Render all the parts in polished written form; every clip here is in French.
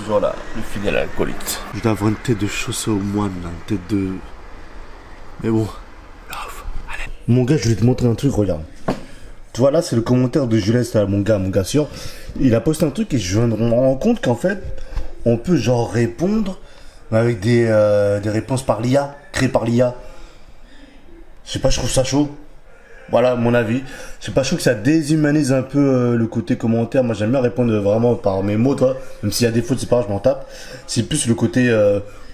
toujours là, le fidèle acolyte. Je dois avoir une tête de chaussée au moine, là, une tête de... Mais bon. Allez. Mon gars, je vais te montrer un truc, regarde. Tu vois, là, c'est le commentaire de Jules, mon gars sûr. Il a posté un truc et je viens de me rendre compte qu'en fait, on peut genre répondre avec des réponses par l'IA, créées par l'IA. Je sais pas, je trouve ça chaud. Voilà mon avis. Je sais pas, je trouve que ça déshumanise un peu le côté commentaire. Moi j'aime bien répondre vraiment par mes mots, toi. Même s'il y a des fautes, c'est pas grave, je m'en tape. C'est plus le côté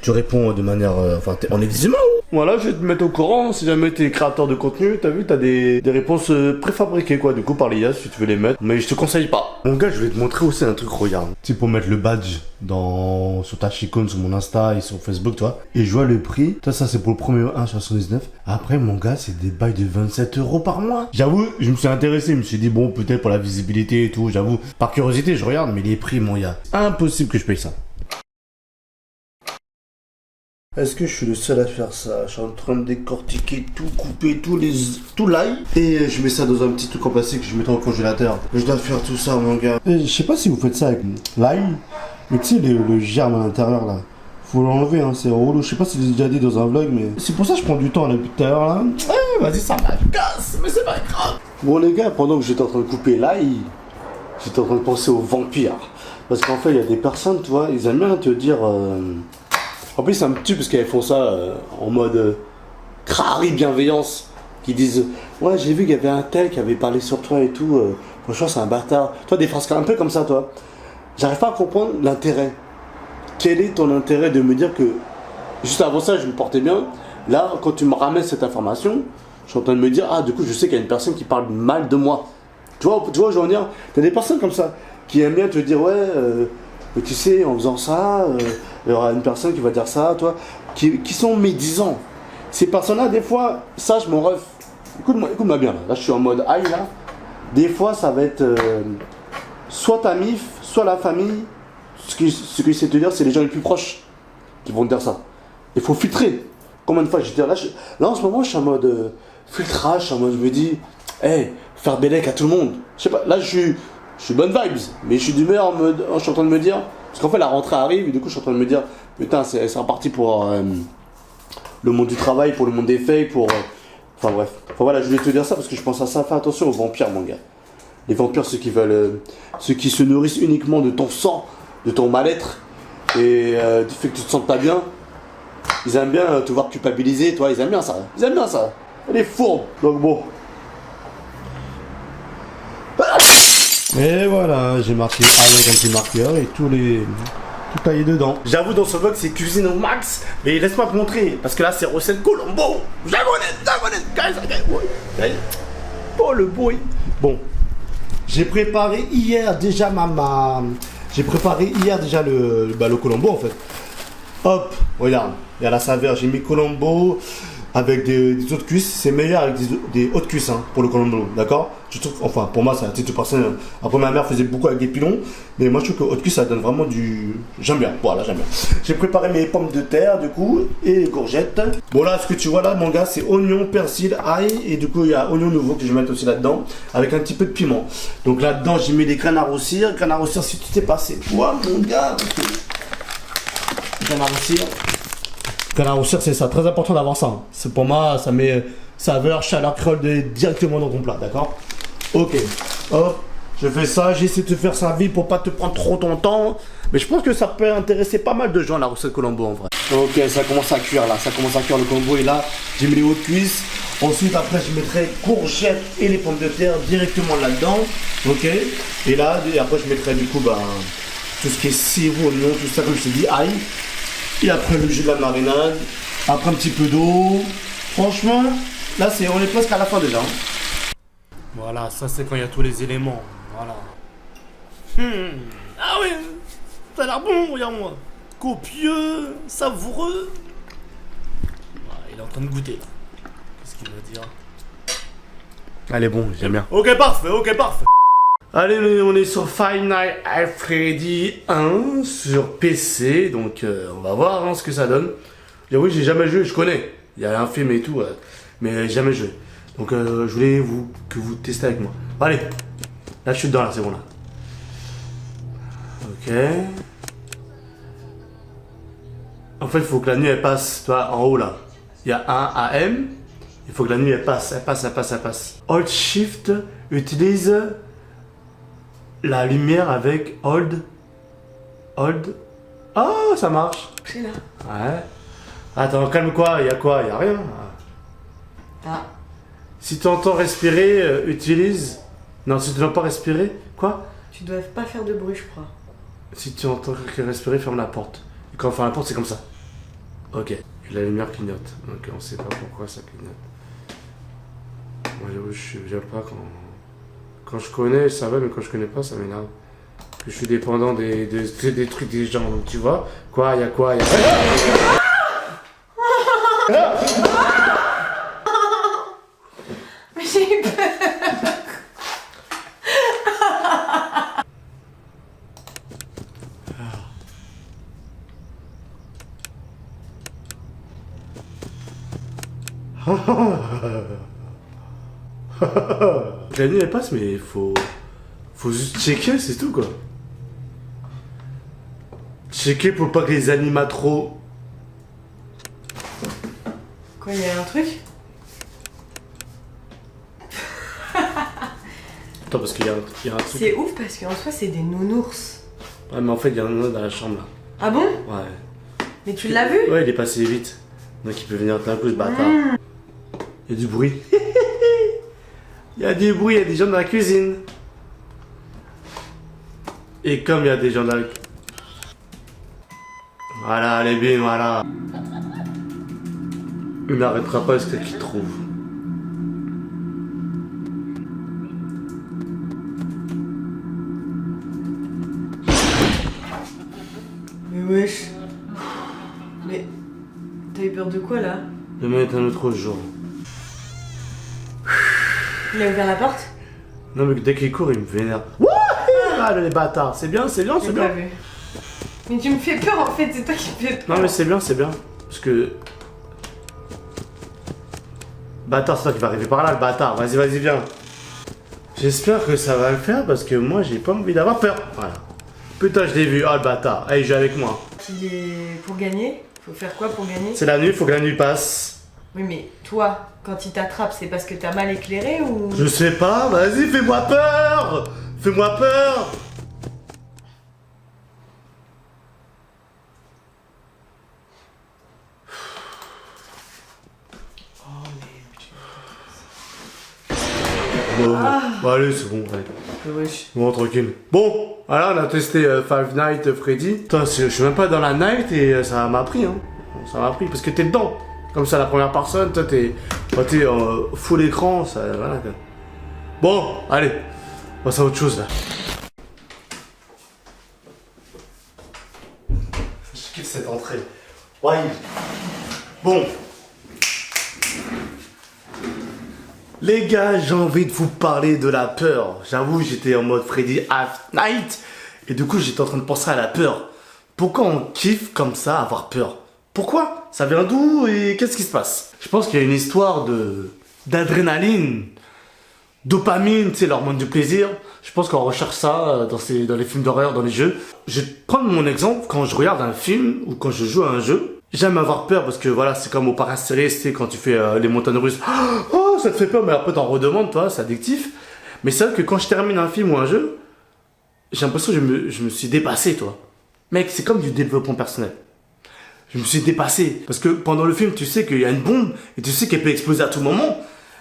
tu réponds de manière. Enfin, on est des humains. Voilà, je vais te mettre au courant. Si jamais t'es créateur de contenu, t'as vu, t'as des réponses préfabriquées quoi. Du coup par l'IA si tu veux les mettre. Mais je te conseille pas. Mon gars, je vais te montrer aussi un truc, regarde. Tu sais, pour mettre le badge sur ta chicone, sur mon Insta et sur Facebook, tu vois. Et je vois le prix. Toi, ça c'est pour le premier 1,79. Après, mon gars, c'est des bails de 27 € par mois. J'avoue, je me suis intéressé. Je me suis dit, bon, peut-être pour la visibilité et tout. J'avoue, par curiosité, je regarde. Mais les prix, mon gars, impossible que je paye ça. Est-ce que je suis le seul à faire ça? Je suis en train de décortiquer tout, couper tout l'ail. Et je mets ça dans un petit truc en plastique que je mets au congélateur. Je dois faire tout ça, mon gars. Et je sais pas si vous faites ça avec l'ail. Mais tu sais, le germe à l'intérieur, là. Faut l'enlever, hein, c'est relou. Je sais pas si j'ai déjà dit dans un vlog, mais... C'est pour ça que je prends du temps, là, depuis tout à l'heure, là. Eh, vas-y, ça m'agace, mais c'est pas grave. Bon, les gars, pendant que j'étais en train de couper l'ail, j'étais en train de penser aux vampires. Parce qu'en fait, il y a des personnes, tu vois, ils aiment bien te dire... En plus, ça me tue parce qu'elles font ça en mode crari bienveillance. Qui disent ouais, j'ai vu qu'il y avait un tel qui avait parlé sur toi et tout. Franchement, c'est un bâtard. Toi, des phrases un peu comme ça, toi. J'arrive pas à comprendre l'intérêt. Quel est ton intérêt de me dire que juste avant ça, je me portais bien. Là, quand tu me ramènes cette information, je suis en train de me dire ah, du coup, je sais qu'il y a une personne qui parle mal de moi. Tu vois, je veux en dire, t'as des personnes comme ça qui aiment bien te dire ouais. Mais tu sais, en faisant ça, il y aura une personne qui va dire ça, toi, qui sont médisants. Ces personnes-là, des fois, ça, je m'en ref. Écoute-moi bien, là. Là, je suis en mode aïe, là. Des fois, ça va être soit ta mif, soit la famille. Ce que je sais te dire, c'est les gens les plus proches qui vont te dire ça. Il faut filtrer. Combien de fois j'étais là, en ce moment, je suis en mode filtrage, en mode, je me dis, hey, faire bellec à tout le monde. Je sais pas, là, je suis bonne vibes, mais je suis d'humeur en mode, je suis en train de me dire, parce qu'en fait la rentrée arrive, et du coup je suis en train de me dire, putain, c'est reparti pour le monde du travail, pour le monde des fakes, pour... enfin bref. Enfin voilà, je voulais te dire ça parce que je pense à ça, fais attention aux vampires, mon gars. Les vampires, ceux qui se nourrissent uniquement de ton sang, de ton mal-être, et du fait que tu te sens pas bien, ils aiment bien te voir culpabiliser, toi, ils aiment bien ça. Ils aiment bien ça. Les fourbes, donc bon. Et voilà, j'ai marqué avec un petit marqueur et tout taillé dedans. J'avoue, dans ce vlog, c'est cuisine au max. Mais laisse-moi te montrer, parce que là, c'est recette Colombo. Oh, le bruit. Bon, j'ai préparé hier déjà le Colombo, en fait. Hop, regarde, il y a la saveur. J'ai mis Colombo avec des hautes cuisses. C'est meilleur avec des hautes cuisses hein, pour le Colombo, d'accord? Je trouve, enfin, pour moi, c'est un titre personnel. Après, ma mère faisait beaucoup avec des pilons, mais moi, je trouve que haute cuisse, ça donne vraiment du... J'aime bien, voilà, j'aime bien. J'ai préparé mes pommes de terre, du coup, et les courgettes. Bon, là, ce que tu vois là, mon gars, c'est oignon, persil, ail, et du coup, il y a oignon nouveau que je vais mettre aussi là-dedans, avec un petit peu de piment. Donc là-dedans, j'ai mis des graines à rôtir. Graines à rôtir, si tu t'es passé, quoi, mon gars? Graines à rôtir. Graines à rôtir, c'est ça, très important d'avoir ça. Hein. C'est pour moi, ça met saveur, chaleur créole directement dans ton plat, d'accord? Ok, hop, je fais ça, j'essaie de te faire ça vite pour pas te prendre trop ton temps. Mais je pense que ça peut intéresser pas mal de gens la recette Colombo en vrai. Ok, ça commence à cuire là, ça commence à cuire le Colombo et là, j'ai mis les hautes cuisses. Ensuite, après, je mettrai courgettes et les pommes de terre directement là-dedans. Ok, et là, après, je mettrai du coup tout ce qui est sirop, oignon, tout ça, comme je te dis, ail. Et après, le jus de la marinade. Après, un petit peu d'eau. Franchement, là, on est presque à la fin déjà. Hein. Voilà, ça c'est quand il y a tous les éléments. Voilà. Ah oui, ça a l'air bon, regarde-moi. Copieux, savoureux. Voilà, il est en train de goûter là. Qu'est-ce qu'il va dire? Allez, bon, j'aime bien. Ok, parfait, ok, parfait. Allez, on est sur Five Nights at Freddy 1 sur PC. Donc, on va voir hein, ce que ça donne. Oui, j'ai jamais joué, je connais. Il y a un film et tout, mais jamais joué. Donc je voulais que vous testiez avec moi. Allez, là je suis dedans là, c'est bon là. Ok. En fait, il faut que la nuit, elle passe, toi, en haut, là. Il y a un AM. Il faut que la nuit, elle passe. Hold Shift utilise la lumière avec Hold. Oh, ça marche. C'est là. Ouais. Attends, calme quoi, il y a quoi? Il y a rien. Ah. Si tu entends respirer, utilise... Non, si tu n'entends pas respirer, quoi? Tu dois pas faire de bruit, je crois. Si tu entends quelqu'un respirer, ferme la porte. Et quand on ferme la porte, c'est comme ça. Ok. Et la lumière clignote. Ok, on sait pas pourquoi ça clignote. Moi, j'aime pas quand je connais, ça va, mais quand je connais pas, ça m'énerve. Que je suis dépendant des trucs des gens, donc tu vois. Quoi, y a quoi, y a... Mais j'ai eu peur. La nuit elle passe, mais faut juste checker, c'est tout quoi. Checker pour pas que les animatros. Quoi, il y a un truc? Attends, parce qu'il y a un truc. C'est ouf parce qu'en soi, c'est des nounours. Ouais, mais en fait, il y a un autre dans la chambre là. Ah bon? Ouais. Mais tu l'as vu? Ouais, il est passé vite. Donc il peut venir d'un coup, ce bâtard. Il y a du bruit. Il y a du bruit, il y a des gens dans la cuisine. Et comme il y a des gens dans la... Voilà, allez bien, voilà. Il n'arrêtera pas jusqu'à qu'il trouve. Mais wesh. Mais t'as eu peur de quoi là? Demain est un autre jour. Il a ouvert la porte? Non mais dès qu'il court, il me vénère. Wouah! Ah les bâtards, c'est bien, c'est bien, c'est J'ai bien. pas vu. Mais tu me fais peur en fait, c'est toi qui me fais peur. Non mais c'est bien, c'est bien. Parce que... Bâtard, c'est toi qui va arriver par là, le bâtard. Vas-y, vas-y, viens. J'espère que ça va le faire parce que moi, j'ai pas envie d'avoir peur. Voilà. Putain, je l'ai vu. Ah, le bâtard. Allez, joue avec moi. Il est... Pour gagner, faut faire quoi pour gagner? C'est la nuit, faut que la nuit passe. Oui mais toi, quand il t'attrape, c'est parce que t'as mal éclairé ou... Je sais pas, vas-y, fais-moi peur. Fais-moi peur. Bon, bon, allez, c'est bon, allez. Wesh. Bon, tranquille. Bon, voilà, on a testé Five Nights at Freddy. Putain, je suis même pas dans la night et ça m'a pris, hein. Ça m'a pris parce que t'es dedans. Comme ça, la première personne, toi, t'es full écran, ça, voilà. Quoi. Bon, allez, on passe à autre chose, là. Je kiffe cette entrée. Ouais. Bon. Les gars, j'ai envie de vous parler de la peur. J'avoue, j'étais en mode Freddy at Night. Et du coup, j'étais en train de penser à la peur. Pourquoi on kiffe comme ça avoir peur? Pourquoi? Ça vient d'où et qu'est-ce qui se passe? Je pense qu'il y a une histoire d'adrénaline, dopamine, tu sais, l'hormone du plaisir. Je pense qu'on recherche ça dans les films d'horreur, dans les jeux. Je vais te prendre mon exemple quand je regarde un film ou quand je joue à un jeu. J'aime avoir peur parce que voilà, c'est comme au Parastéris, tu sais, quand tu fais les montagnes russes. Oh, ça te fait peur, mais après t'en redemandes, toi, c'est addictif. Mais c'est vrai que quand je termine un film ou un jeu, j'ai l'impression que je me suis dépassé, toi. Mec, c'est comme du développement personnel. Je me suis dépassé. Parce que pendant le film, tu sais qu'il y a une bombe et tu sais qu'elle peut exploser à tout moment.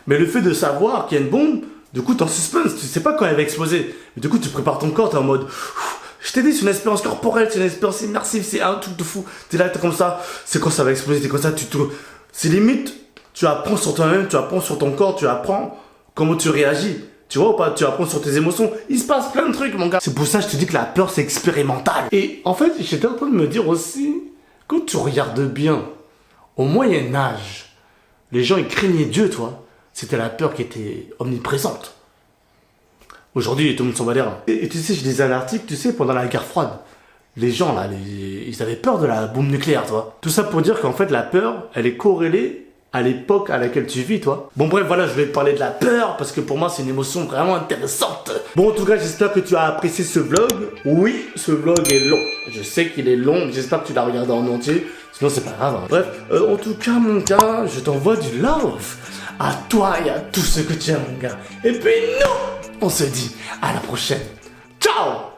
Mais le fait de savoir qu'il y a une bombe, du coup, t'es en suspense. Tu sais pas quand elle va exploser. Mais du coup, tu prépares ton corps, t'es en mode... Je t'ai dit, c'est une expérience corporelle, c'est une expérience immersive, c'est un truc de fou. T'es là, t'es comme ça, c'est quand ça va exploser, t'es comme ça, c'est limite, tu apprends sur toi-même, tu apprends sur ton corps, tu apprends comment tu réagis. Tu vois ou pas? Tu apprends sur tes émotions. Il se passe plein de trucs, mon gars. C'est pour ça que je te dis que la peur, c'est expérimental. Et en fait, j'étais en train de me dire aussi, quand tu regardes bien, au Moyen-Âge, les gens, ils craignaient Dieu, toi. C'était la peur qui était omniprésente. Aujourd'hui, tout le monde s'en bat les reins. Et tu sais, je lisais un article, tu sais, pendant la guerre froide, les gens, là, ils avaient peur de la bombe nucléaire, tu vois. Tout ça pour dire qu'en fait, la peur, elle est corrélée à l'époque à laquelle tu vis, toi. Bon bref, voilà, je vais te parler de la peur, parce que pour moi, c'est une émotion vraiment intéressante. Bon, en tout cas, j'espère que tu as apprécié ce vlog. Oui, ce vlog est long. Je sais qu'il est long, mais j'espère que tu l'as regardé en entier. Sinon, c'est pas grave. Hein. Bref, en tout cas, mon gars, je t'envoie du love. À toi et à tous ceux que tu aimes, mon gars. Et puis, nous, on se dit à la prochaine. Ciao!